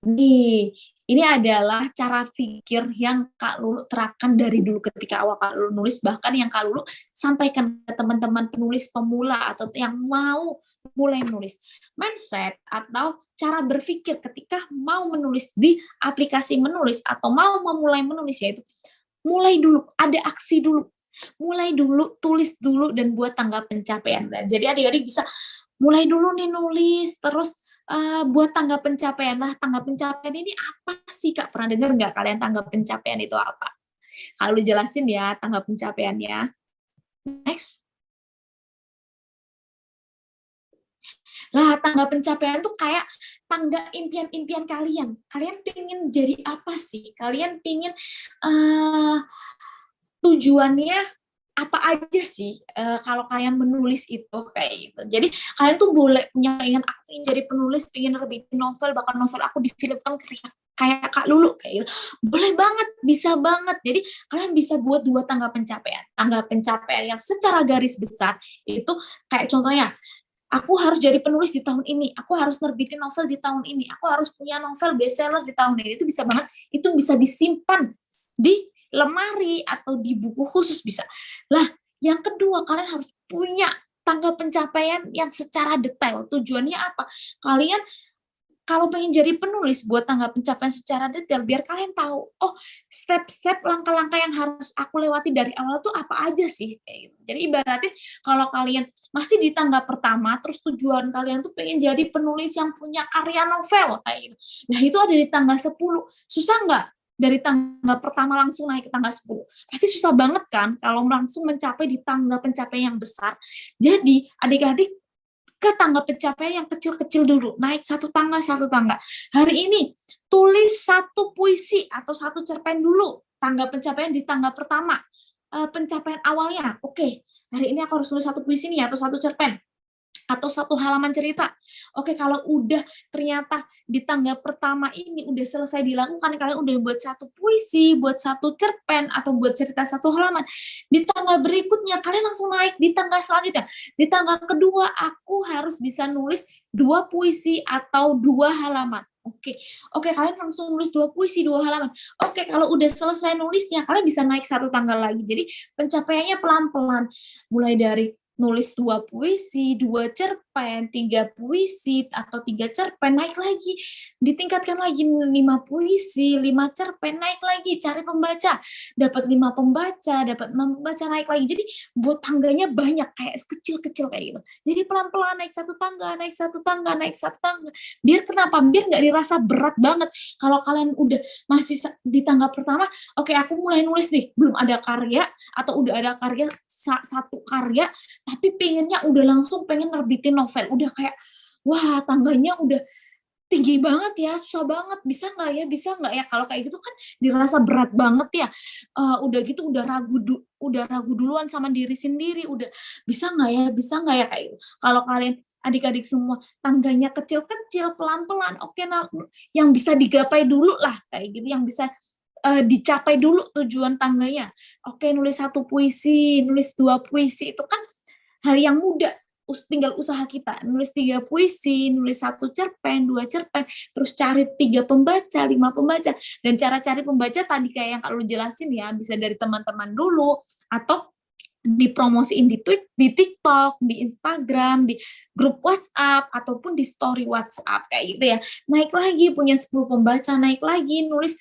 A: Nih, ini adalah cara pikir yang Kak Lulu terapkan dari dulu ketika awal Kak Lulu nulis, bahkan yang Kak Lulu sampaikan ke teman-teman penulis pemula atau yang mau mulai menulis. Mindset atau cara berpikir ketika mau menulis di aplikasi menulis atau mau memulai menulis, yaitu mulai dulu, ada aksi dulu. Mulai dulu, tulis dulu, dan buat tangga pencapaian. Dan jadi adik-adik bisa mulai dulu nih nulis, terus buat tangga pencapaian. Nah, tangga pencapaian ini apa sih, Kak? Pernah dengar nggak kalian tangga pencapaian itu apa? Kalau dijelasin ya tangga pencapaiannya. Next. Lah, tangga pencapaian tuh kayak tangga impian-impian kalian. Kalian pengen jadi apa sih? Kalian pengen tujuannya apa aja sih kalau kalian menulis itu kayak gitu. Jadi kalian tuh boleh punya keinginan, aku ingin jadi penulis, pengen nerbitin novel, bahkan novel aku difilmkan kayak Kak Lulu kayak gitu. Boleh banget, bisa banget. Jadi kalian bisa buat 2 tangga pencapaian. Tangga pencapaian yang secara garis besar itu kayak contohnya, aku harus jadi penulis di tahun ini, aku harus nerbitin novel di tahun ini, aku harus punya novel bestseller di tahun ini. Itu bisa banget, itu bisa disimpan di lemari atau di buku khusus bisa. Lah, yang kedua, kalian harus punya tangga pencapaian yang secara detail. Tujuannya apa? Kalian kalau pengen jadi penulis, buat tangga pencapaian secara detail, biar kalian tahu, oh, step-step, langkah-langkah yang harus aku lewati dari awal tuh apa aja sih. Kayak gitu. Jadi ibaratnya kalau kalian masih di tangga pertama, terus tujuan kalian tuh pengen jadi penulis yang punya karya novel, kayak gitu. Nah, itu ada di tangga 10. Susah nggak? Dari tangga pertama langsung naik ke tangga 10. Pasti susah banget kan kalau langsung mencapai di tangga pencapaian yang besar. Jadi adik-adik ke tangga pencapaian yang kecil-kecil dulu, naik satu tangga. Hari ini tulis 1 puisi atau 1 cerpen dulu, tangga pencapaian di tangga pertama. Pencapaian awalnya, oke, hari ini aku harus tulis 1 puisi nih atau 1 cerpen atau 1 halaman cerita. Oke, kalau udah ternyata di tangga pertama ini udah selesai dilakukan, kalian udah buat 1 puisi, buat 1 cerpen, atau buat cerita 1 halaman. Di tangga berikutnya, kalian langsung naik di tangga selanjutnya. Di tangga kedua, aku harus bisa nulis 2 puisi atau 2 halaman. Oke, kalian langsung nulis 2 puisi, 2 halaman. Oke, kalau udah selesai nulisnya, kalian bisa naik 1 tangga lagi. Jadi pencapaiannya pelan-pelan. Mulai dari nulis 2 puisi, 2 cerpen, 3 puisi, atau 3 cerpen, naik lagi. Ditingkatkan lagi 5 puisi, 5 cerpen, naik lagi, cari pembaca. Dapat 5 pembaca, dapat 6 pembaca, naik lagi. Jadi buat tangganya banyak, kayak kecil-kecil kayak gitu. Jadi pelan-pelan naik 1 tangga, naik 1 tangga, naik 1 tangga. Biar kenapa? Biar nggak dirasa berat banget. Kalau kalian udah masih di tangga pertama, oke, aku mulai nulis nih, belum ada karya, atau udah ada karya, 1 karya, tapi pengennya udah langsung pengen nerbitin novel, udah kayak, wah, tangganya udah tinggi banget ya, susah banget, bisa nggak ya, kalau kayak gitu kan dirasa berat banget ya, udah gitu udah ragu duluan sama diri sendiri, udah bisa nggak ya, kayak gitu. Kalau kalian adik-adik semua tangganya kecil-kecil, pelan-pelan, oke, nah, yang bisa digapai dulu lah, kayak gitu, yang bisa dicapai dulu tujuan tangganya. Oke, nulis 1 puisi, nulis 2 puisi, itu kan hal yang mudah, tinggal usaha kita, nulis 3 puisi, nulis 1 cerpen, 2 cerpen, terus cari 3 pembaca, 5 pembaca, dan cara cari pembaca tadi kayak yang Kak Lulu jelasin ya, bisa dari teman-teman dulu, atau dipromosiin di TikTok, di Instagram, di grup WhatsApp, ataupun di story WhatsApp, kayak gitu ya. Naik lagi, punya 10 pembaca, naik lagi, nulis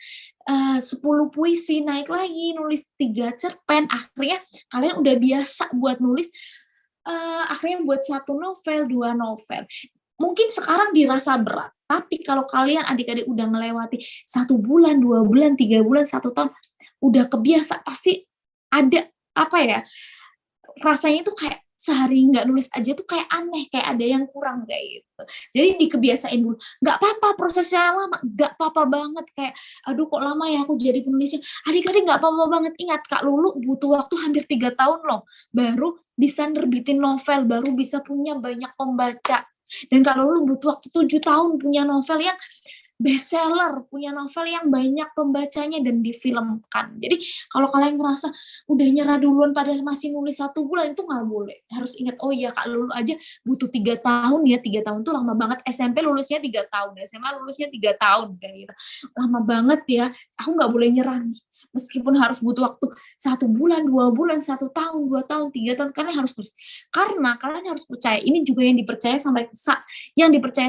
A: 10 puisi, naik lagi, nulis 3 cerpen, akhirnya kalian udah biasa buat nulis, akhirnya buat 1 novel, 2 novel. Mungkin sekarang dirasa berat, tapi kalau kalian adik-adik udah melewati 1 bulan, 2 bulan, 3 bulan, 1 tahun, udah kebiasa, pasti ada, apa ya, rasanya tuh kayak sehari nggak nulis aja tuh kayak aneh, kayak ada yang kurang kayak gitu. Jadi dikebiasain dulu. Nggak apa-apa prosesnya lama, nggak apa-apa banget kayak, aduh kok lama ya aku jadi penulisnya. Adik-adik nggak apa-apa banget. Ingat Kak Lulu butuh waktu hampir 3 tahun loh, baru bisa nerbitin novel, baru bisa punya banyak pembaca. Dan Kak Lulu butuh waktu 7 tahun punya novel yang bestseller, punya novel yang banyak pembacanya dan difilmkan. Jadi kalau kalian ngerasa udah nyerah duluan padahal masih nulis 1 bulan, itu nggak boleh. Harus ingat, oh iya Kak Lulu aja butuh 3 tahun ya, 3 tahun tuh lama banget. SMP lulusnya 3 tahun, SMA lulusnya 3 tahun kayak gitu. Lama banget ya, aku nggak boleh nyerah nih. Meskipun harus butuh waktu 1 bulan, 2 bulan, 1 tahun, 2 tahun, 3 tahun, kalian harus terus. Karena kalian harus percaya, ini juga yang dipercaya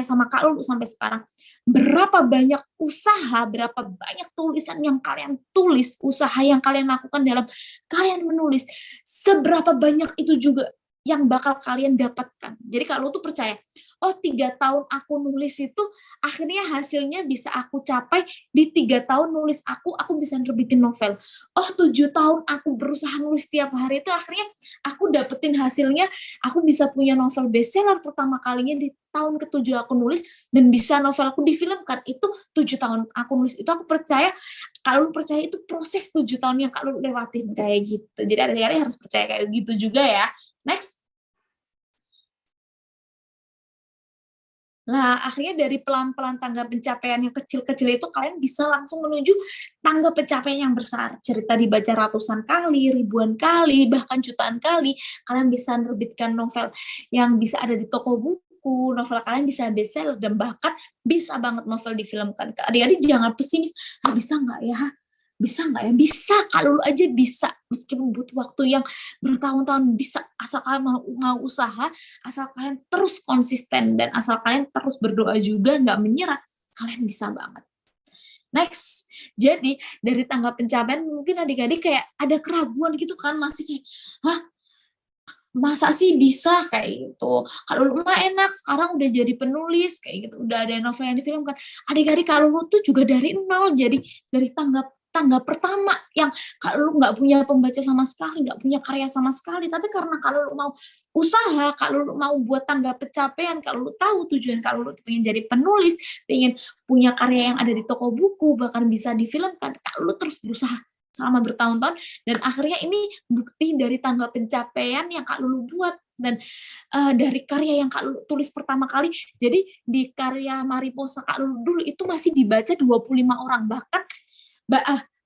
A: sama Kak Lulu sampai sekarang. Berapa banyak usaha, berapa banyak tulisan yang kalian tulis, usaha yang kalian lakukan dalam kalian menulis, seberapa banyak itu juga yang bakal kalian dapatkan. Jadi kalau tuh percaya, oh 3 tahun aku nulis itu akhirnya hasilnya bisa aku capai di 3 tahun nulis aku bisa nerbitin novel. Oh 7 tahun aku berusaha nulis tiap hari itu akhirnya aku dapetin hasilnya, aku bisa punya novel bestseller pertama kalinya di tahun ke-7 aku nulis, dan bisa novel aku difilmkan, itu 7 tahun aku nulis, itu aku percaya, kalau lu percaya itu proses 7 tahun yang Kak lu lewatin, kayak gitu. Jadi adik-adik harus percaya kayak gitu juga ya. Next. Nah, akhirnya dari pelan-pelan tangga pencapaian yang kecil-kecil itu kalian bisa langsung menuju tangga pencapaian yang besar. Cerita dibaca ratusan kali, ribuan kali, bahkan jutaan kali. Kalian bisa menerbitkan novel yang bisa ada di toko buku, novel kalian bisa bestseller, dan bahkan bisa banget novel difilmkan. Adik-adik jangan pesimis, bisa nggak ya? Bisa nggak ya? Bisa, kalau lu aja bisa. Meskipun butuh waktu yang bertahun-tahun, bisa. Asal kalian mau usaha, asal kalian terus konsisten, dan asal kalian terus berdoa juga, nggak menyerah, kalian bisa banget. Next, jadi dari tangga pencapaian mungkin adik-adik kayak ada keraguan gitu kan, masih kayak, hah, masa sih bisa kayak gitu. Kalau lu mah enak, sekarang udah jadi penulis kayak gitu, udah ada novel yang difilmkan. Adik-adik kalau lu tuh juga dari nol, jadi dari tangga pertama yang kalau lu nggak punya pembaca sama sekali, nggak punya karya sama sekali, tapi karena kalau lu mau usaha, kalau lu mau buat tangga pencapaian, kalau lu tahu tujuan, kalau lu pengen jadi penulis, pengen punya karya yang ada di toko buku, bahkan bisa difilmkan, kalau lu terus berusaha selama bertahun-tahun, dan akhirnya ini bukti dari tangga pencapaian yang Kak Lulu buat, dan dari karya yang Kak Lulu tulis pertama kali. Jadi di karya Mariposa Kak Lulu dulu itu masih dibaca 25 orang, bahkan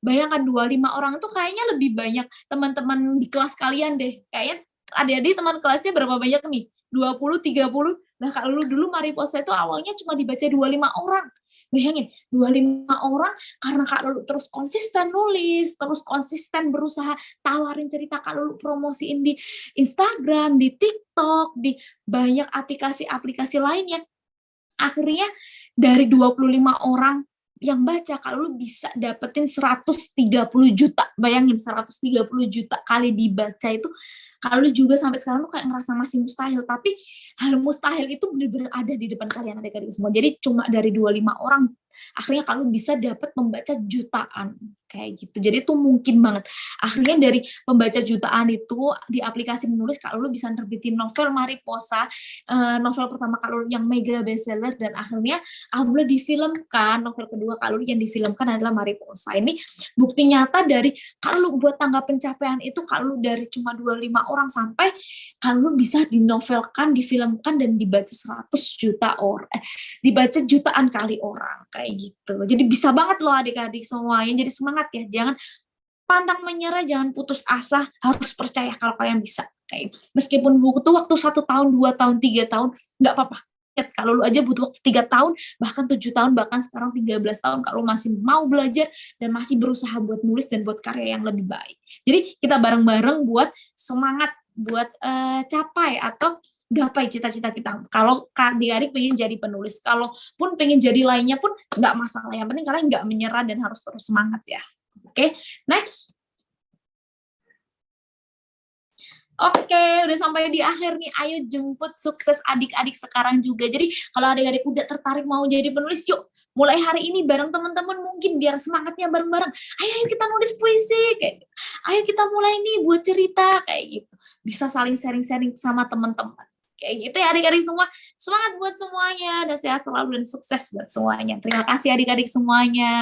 A: bayangkan 25 orang itu kayaknya lebih banyak teman-teman di kelas kalian deh. Kayaknya adik-adik teman kelasnya berapa banyak nih? 20, 30. Nah, Kak Lulu dulu Mariposa itu awalnya cuma dibaca 25 orang. Bayangin, 25 orang karena Kak Lulu terus konsisten nulis, terus konsisten berusaha tawarin cerita Kak Lulu, promosiin di Instagram, di TikTok, di banyak aplikasi-aplikasi lainnya. Akhirnya dari 25 orang yang baca, kalau lu bisa dapetin 130 juta. Bayangin 130 juta kali dibaca itu, kalau lu juga sampai sekarang lu kayak ngerasa masih mustahil, tapi hal mustahil itu benar-benar ada di depan kalian adik-adik semua. Jadi cuma dari 25 orang akhirnya kalau bisa dapat membaca jutaan kayak gitu. Jadi itu mungkin banget. Akhirnya dari pembaca jutaan itu di aplikasi menulis, kalau lu bisa nerbitin novel Mariposa, novel pertama kalau yang mega bestseller, dan akhirnya alhamdulillah difilmkan. Novel kedua kalau yang difilmkan adalah Mariposa. Ini bukti nyata dari kalau lu buat tangga pencapaian itu, kalau lu dari cuma 25 orang sampai kalau lu bisa dinovelkan, difilmkan, dan dibaca 100 juta orang, dibaca jutaan kali orang kayak gitu. Jadi bisa banget loh adik-adik semuanya. Jadi semangat ya, jangan pantang menyerah, jangan putus asa, harus percaya kalau kalian bisa. Kayak gitu. Meskipun butuh waktu 1 tahun, 2 tahun, 3 tahun, nggak apa-apa. Kalau lu aja butuh waktu 3 tahun, bahkan 7 tahun, bahkan sekarang 13 tahun, kalau masih mau belajar dan masih berusaha buat nulis dan buat karya yang lebih baik. Jadi kita bareng-bareng buat semangat, buat capai atau gapai cita-cita kita. Kalau adik-adik pengen jadi penulis, kalaupun pengen jadi lainnya pun nggak masalah. Yang penting kalian nggak menyerah dan harus terus semangat ya. Oke, next. Oke, udah sampai di akhir nih. Ayo jemput sukses adik-adik sekarang juga. Jadi kalau adik-adik udah tertarik mau jadi penulis, yuk mulai hari ini bareng teman-teman, mungkin biar semangatnya bareng-bareng. Ayo kita nulis puisi, kayak gitu. Ayo kita mulai nih buat cerita, kayak gitu. Bisa saling sharing-sharing sama teman-teman. Kayak gitu ya adik-adik semua. Semangat buat semuanya, dan sehat selalu dan sukses buat semuanya. Terima kasih adik-adik semuanya.